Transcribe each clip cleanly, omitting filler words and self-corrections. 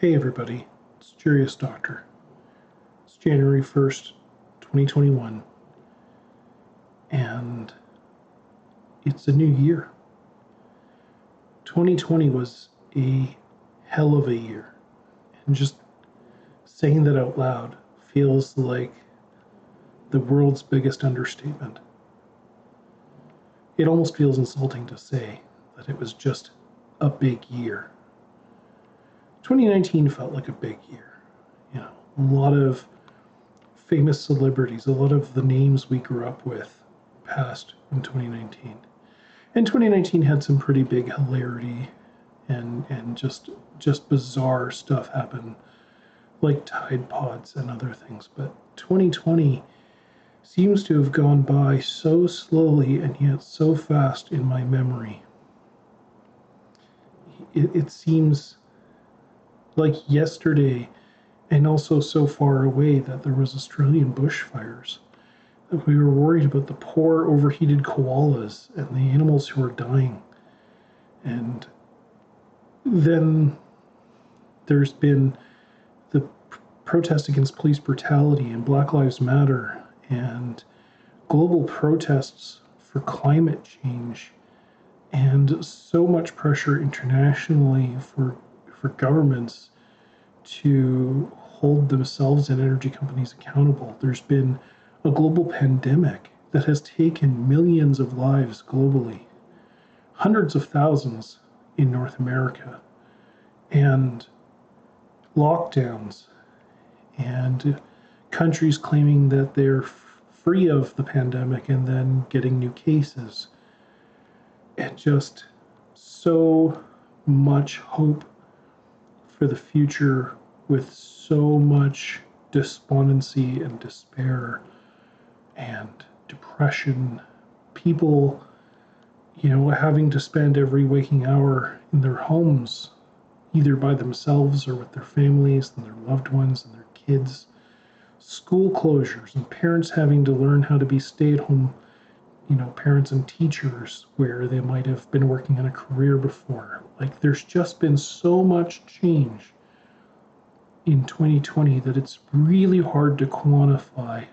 Hey everybody, it's Jurius Doctor. It's January 1st, 2021, and it's a new year. 2020 was a hell of a year, and just saying that out loud feels like the world's biggest understatement. It almost feels insulting to say that it was just a big year. 2019 felt like a big year. A lot of famous celebrities, a lot of the names we grew up with passed in 2019. And 2019 had some pretty big hilarity and just bizarre stuff happen, like Tide Pods and other things. But 2020 seems to have gone by so slowly and yet so fast in my memory. It seems like yesterday, and also so far away, that there was Australian bushfires. That we were worried about the poor overheated koalas and the animals who are dying. And then there's been the protest against police brutality and Black Lives Matter and global protests for climate change, and so much pressure internationally for governments to hold themselves and energy companies accountable. There's been a global pandemic that has taken millions of lives globally, hundreds of thousands in North America, and lockdowns, and countries claiming that they're free of the pandemic and then getting new cases, and just so much hope for the future with so much despondency and despair and depression. People, having to spend every waking hour in their homes, either by themselves or with their families and their loved ones and their kids. School closures and parents having to learn how to be stay-at-home, parents and teachers where they might have been working in a career before. Like, there's just been so much change in 2020 that it's really hard to quantify.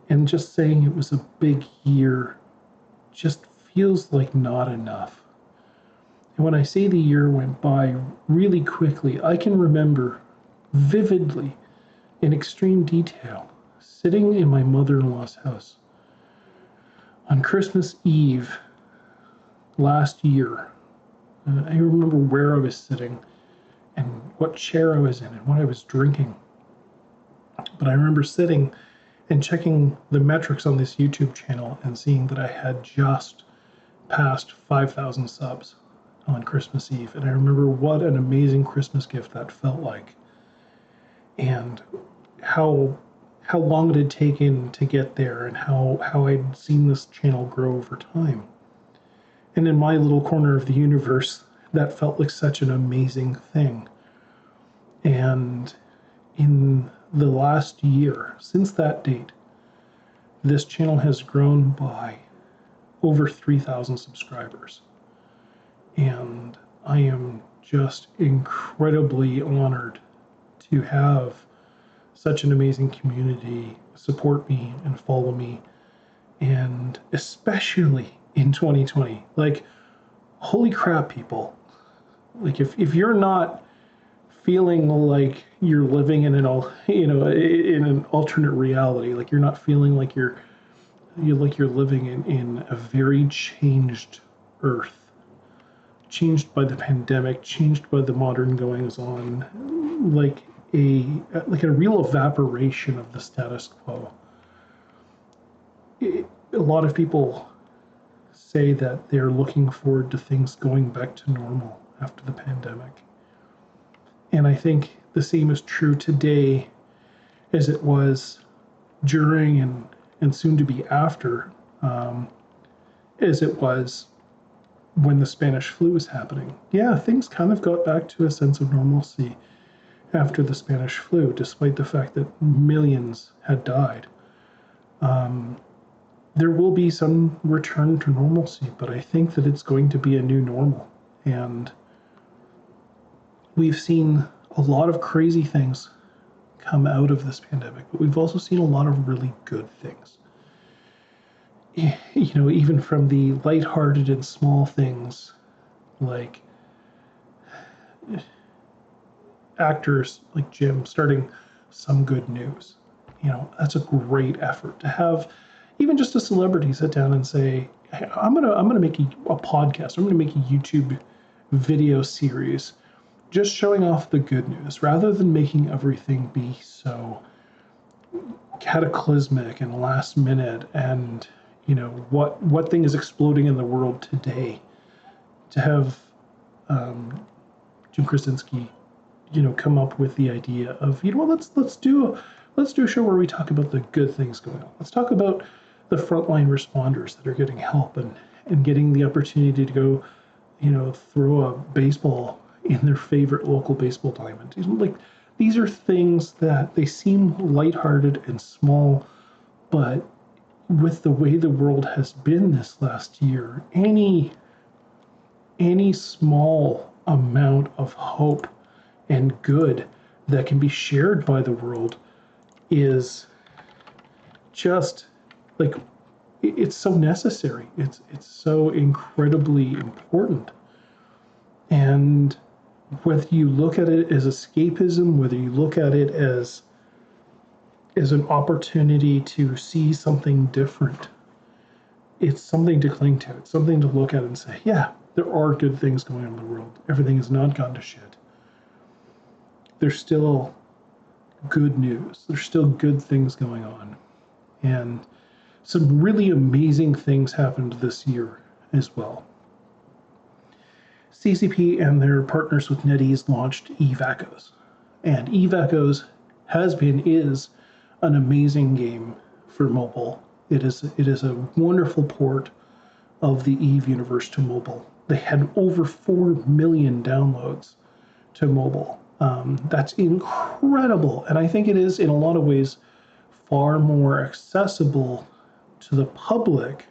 And just saying it was a big year just feels like not enough. And when I say the year went by really quickly, I can remember vividly, in extreme detail, sitting in my mother-in-law's house on Christmas Eve last year. I remember where I was sitting and what chair I was in and what I was drinking. But I remember sitting and checking the metrics on this YouTube channel and seeing that I had just passed 5,000 subs on Christmas Eve. And I remember what an amazing Christmas gift that felt like, and how long it had taken to get there, and how I'd seen this channel grow over time. And in my little corner of the universe, that felt like such an amazing thing. And in the last year, since that date, this channel has grown by over 3,000 subscribers. And I am just incredibly honored to have such an amazing community support me and follow me, and especially in 2020. Like, holy crap, people. Like, if you're not feeling like you're living in in an alternate reality, like you're not feeling like you're living in a very changed earth, changed by the pandemic, changed by the modern goings on, like a real evaporation of the status quo. A lot of people say that they're looking forward to things going back to normal after the pandemic. And I think the same is true today as it was during and soon to be after, as it was when the Spanish flu was happening. Yeah, things kind of got back to a sense of normalcy after the Spanish flu, despite the fact that millions had died. There will be some return to normalcy, but I think that it's going to be a new normal. And we've seen a lot of crazy things come out of this pandemic, but we've also seen a lot of really good things. Even from the lighthearted and small things like actors like Jim starting Some Good News. That's a great effort to have even just a celebrity sit down and say, hey, I'm gonna make a podcast. I'm gonna make a YouTube video series just showing off the good news rather than making everything be so cataclysmic and last minute and what thing is exploding in the world today. To have Jim Krasinski come up with the idea of let's do a show where we talk about the good things going on. Let's talk about the frontline responders that are getting help and getting the opportunity to go throw a baseball in their favorite local baseball diamond. Like, these are things that they seem lighthearted and small, but with the way the world has been this last year, any small amount of hope and good that can be shared by the world is just like, it's so necessary. It's so incredibly important. And whether you look at it as escapism, whether you look at it as an opportunity to see something different, it's something to cling to. It's something to look at and say, yeah, there are good things going on in the world. Everything has not gone to shit. There's still good news. There's still good things going on. And some really amazing things happened this year as well. CCP and their partners with NetEase launched Eve Echoes. And Eve Echoes is an amazing game for mobile. It is a wonderful port of the Eve universe to mobile. They had over 4 million downloads to mobile. That's incredible. And I think it is, in a lot of ways, far more accessible to the public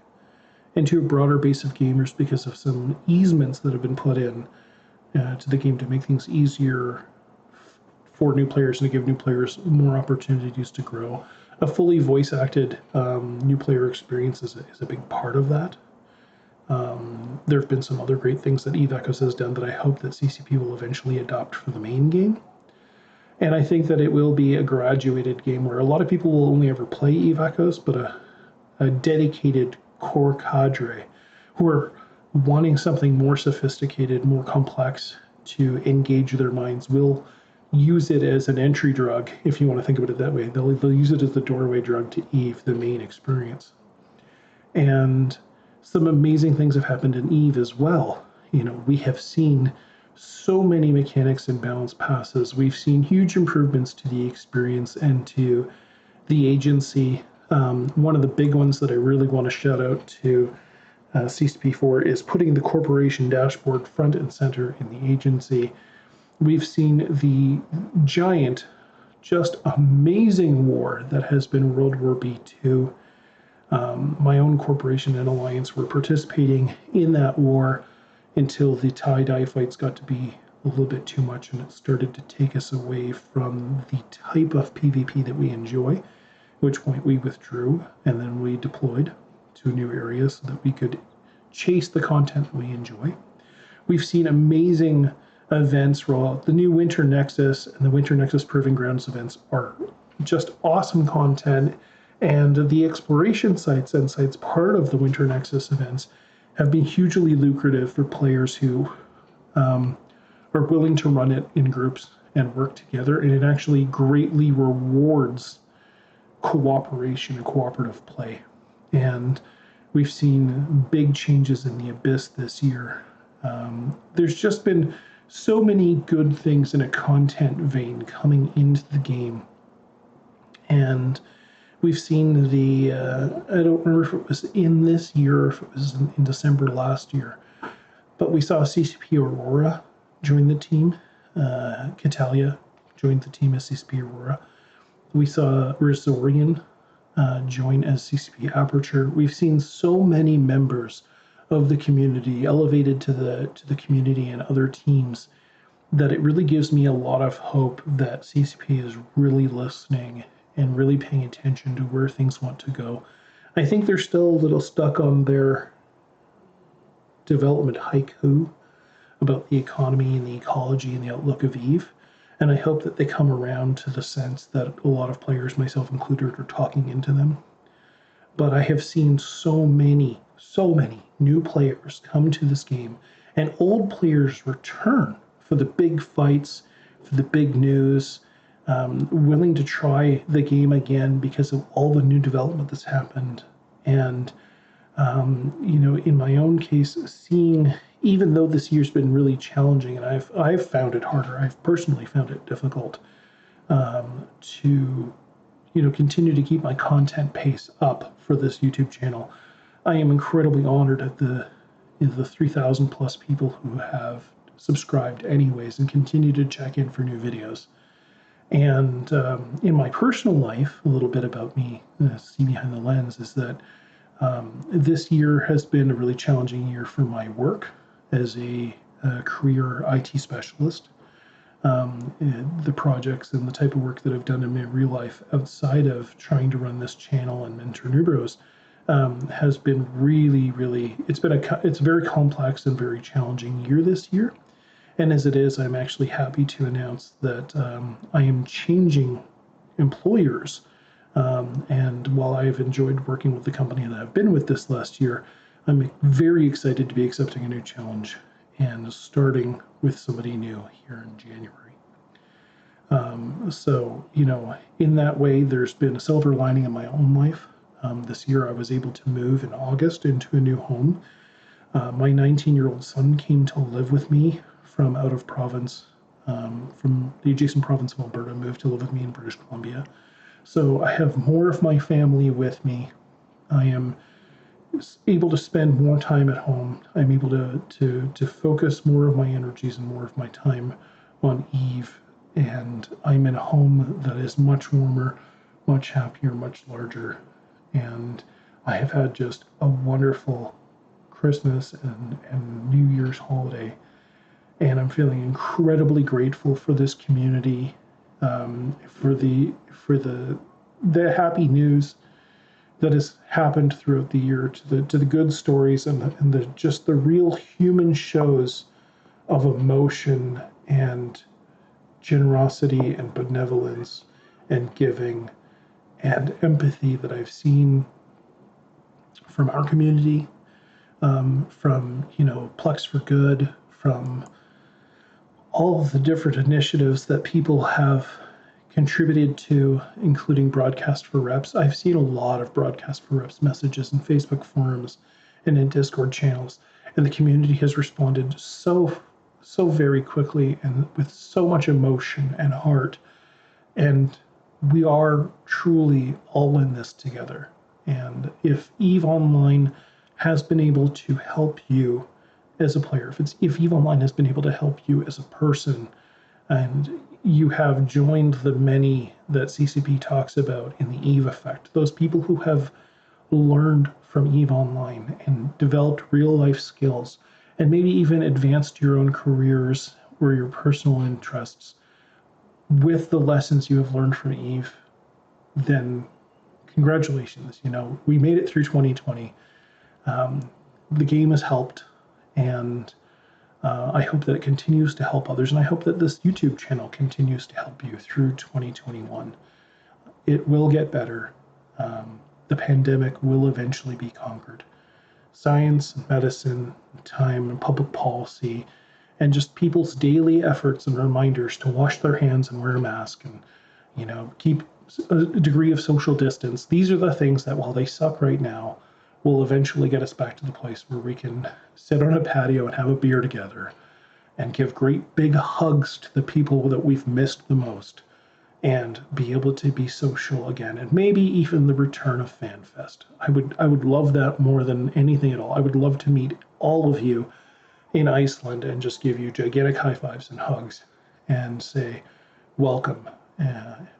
and to a broader base of gamers because of some easements that have been put in to the game to make things easier for new players and to give new players more opportunities to grow. A fully voice-acted new player experience is a big part of that. There have been some other great things that Eve Echoes has done that I hope that CCP will eventually adopt for the main game. And I think that it will be a graduated game where a lot of people will only ever play Eve Echoes, but a dedicated core cadre who are wanting something more sophisticated, more complex to engage their minds will use it as an entry drug, if you want to think of it that way. They'll use it as the doorway drug to Eve, the main experience. And some amazing things have happened in Eve as well. We have seen so many mechanics and balance passes. We've seen huge improvements to the experience and to the agency. One of the big ones that I really want to shout out to CCP for is putting the corporation dashboard front and center in the agency. We've seen the giant, just amazing war that has been World War B2. My own corporation and alliance were participating in that war until the tie-dye fights got to be a little bit too much and it started to take us away from the type of PvP that we enjoy, at which point we withdrew and then we deployed to a new area so that we could chase the content that we enjoy. We've seen amazing events roll out. The new Winter Nexus and the Winter Nexus Proving Grounds events are just awesome content, and the exploration sites and sites part of the Winter Nexus events have been hugely lucrative for players who are willing to run it in groups and work together, and it actually greatly rewards cooperation and cooperative play. And we've seen big changes in the Abyss this year. There's just been so many good things in a content vein coming into the game. And we've seen I don't remember if it was in this year or if it was in December last year, but we saw CCP Aurora join the team. Catalia joined the team as CCP Aurora. We saw Rizorian join as CCP Aperture. We've seen so many members of the community elevated to the community and other teams that it really gives me a lot of hope that CCP is really listening and really paying attention to where things want to go. I think they're still a little stuck on their development haiku about the economy and the ecology and the outlook of Eve. And I hope that they come around to the sense that a lot of players, myself included, are talking into them. But I have seen so many new players come to this game and old players return for the big fights, for the big news, willing to try the game again because of all the new development that's happened. And in my own case, seeing, even though this year's been really challenging, and I've found it harder, I've personally found it difficult to continue to keep my content pace up for this YouTube channel. I am incredibly honored at the 3,000 plus people who have subscribed anyways and continue to check in for new videos. And in my personal life, a little bit about me, see behind the lens, is that this year has been a really challenging year for my work as a career IT specialist. The projects and the type of work that I've done in my real life outside of trying to run this channel and mentor new bros has been really, it's a very complex and very challenging year this year. And as it is, I'm actually happy to announce that I am changing employers. And while I've enjoyed working with the company that I've been with this last year, I'm very excited to be accepting a new challenge and starting with somebody new here in January. So, in that way, there's been a silver lining in my own life. This year, I was able to move in August into a new home. My 19-year-old son came to live with me from out of province, from the adjacent province of Alberta, moved to live with me in British Columbia. So I have more of my family with me. I am able to spend more time at home. I'm able to focus more of my energies and more of my time on Eve. And I'm in a home that is much warmer, much happier, much larger. And I have had just a wonderful Christmas and New Year's holiday. And I'm feeling incredibly grateful for this community, for the happy news that has happened throughout the year, to the good stories and the real human shows of emotion and generosity and benevolence and giving and empathy that I've seen from our community, from Plex for Good, from all of the different initiatives that people have contributed to, including Broadcast for Reps. I've seen a lot of Broadcast for Reps messages in Facebook forums and in Discord channels, and the community has responded so very quickly and with so much emotion and heart. And we are truly all in this together. And if EVE Online has been able to help you as a player, if EVE Online has been able to help you as a person, and you have joined the many that CCP talks about in the EVE effect, those people who have learned from EVE Online and developed real life skills, and maybe even advanced your own careers or your personal interests with the lessons you have learned from EVE, then congratulations. We made it through 2020. The game has helped, and I hope that it continues to help others, and I hope that this YouTube channel continues to help you through 2021. It will get better. The pandemic will eventually be conquered. Science, medicine, time, and public policy, and just people's daily efforts and reminders to wash their hands and wear a mask and, keep a degree of social distance. These are the things that, while they suck right now, will eventually get us back to the place where we can sit on a patio and have a beer together and give great big hugs to the people that we've missed the most and be able to be social again, and maybe even the return of FanFest. I would love that more than anything at all. I would love to meet all of you in Iceland and just give you gigantic high fives and hugs and say welcome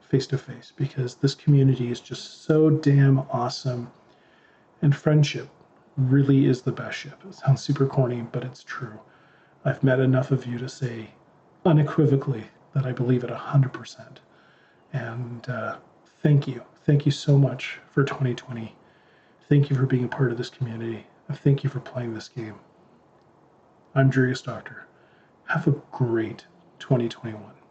face to face, because this community is just so damn awesome, and friendship really is the best ship. It sounds super corny, but it's true. I've met enough of you to say unequivocally that I believe it 100%. And thank you. Thank you so much for 2020. Thank you for being a part of this community. And thank you for playing this game. I'm Jurius Doctor. Have a great 2021.